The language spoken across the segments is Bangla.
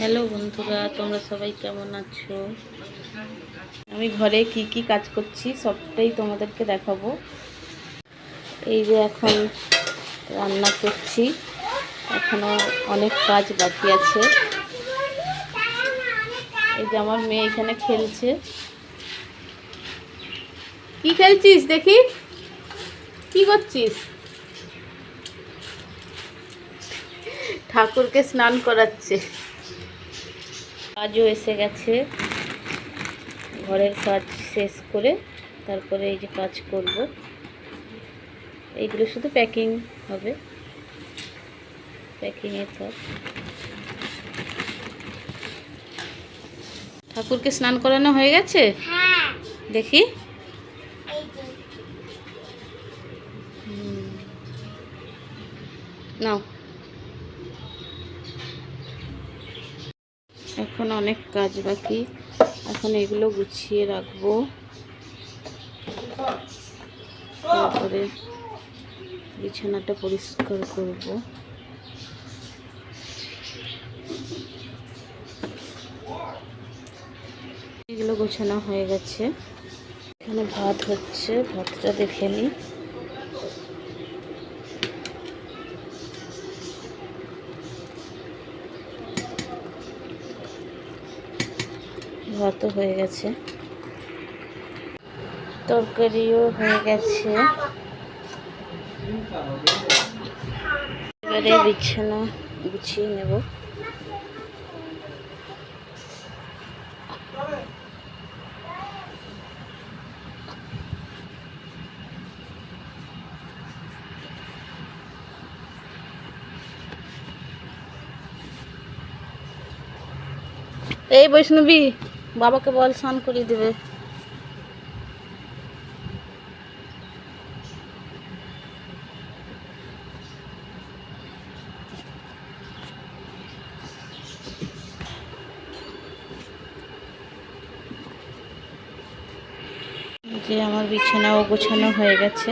হ্যালো বন্ধুরা, তোমরা সবাই কেমন আছো? আমি ঘরে কি কি কাজ করছি সবটাই তোমাদেরকে দেখাবো। এই যে এখন রান্না করছি, এখনো অনেক কাজ বাকি আছে। এই যে আমার মেয়ে এখানে খেলছে। কি খেলছিস দেখি? কি করছিস? ঠাকুরকে স্নান করাচ্ছে। কাজও এসে গেছে, ঘরের কাজ শেষ করে তারপরে এই যে কাজ করব। এইগুলো শুধু প্যাকিং হবে, প্যাকিংয়ের কাজ। ঠাকুরকে স্নান করানো হয়ে গেছে? দেখি। নাও। এখন অনেক কাজ বাকি, এখন এগুলো গুছিয়ে রাখবো, তারপরে বিছানাটা পরিষ্কার করব। এগুলো গোছানো হয়ে গেছে। এখানে ভাত হচ্ছে, ভাতটা দেখে নিই। ভাতও হয়ে গেছে, তরকারিও হয়ে গেছে। এবারে বিছানা গুছিয়ে নেব। এই বৈষ্ণবী, বাবাকে বল স্নান করিয়ে দেবে। যে আমার বিছানাও গোছানো হয়ে গেছে।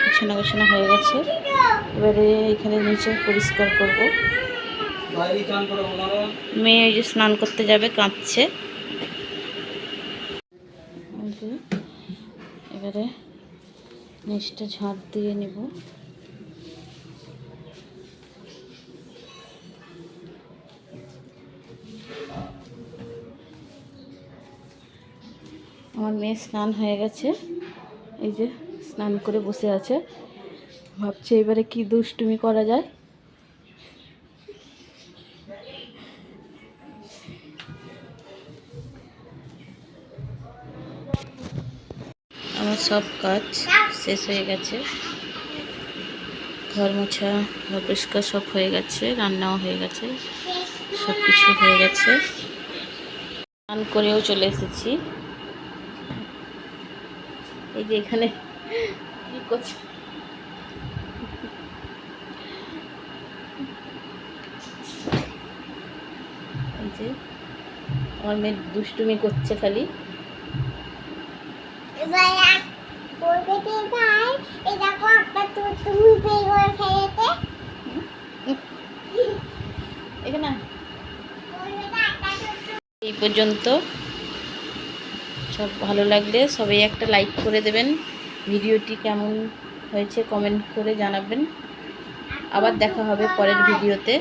বিছানা গোছানো হয়ে গেছে, এবারে এখানে নিচে পরিষ্কার করব। মেয়ে ওই যে স্নান করতে যাবে, কাঁদছে। এবারে নিচটা ঝাঁট দিয়ে নেব। আমার মেয়ে স্নান হয়ে গেছে, এই যে স্নান করে বসে আছে, ভাবছে এবারে কি দুষ্টুমি করা যায়। আমার সব কাজ শেষ হয়ে গেছে, ঘর মোছা, ঘর পরিষ্কার সব হয়ে গেছে, রান্নাও হয়ে গেছে, সব কিছু হয়ে গেছে। স্নান করেও চলে এসেছি। এই যে এখানে কি করছে, এই যে আমার মেয়ে দুষ্টুমি করছে খালি। এই পর্যন্ত। সব ভালো লাগলে সবাই একটা লাইক করে দেবেন। ভিডিওটি কেমন হয়েছে কমেন্ট করে জানাবেন। আবার দেখা হবে পরের ভিডিওতে।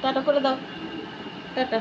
টাটা করে দাও, টাটা।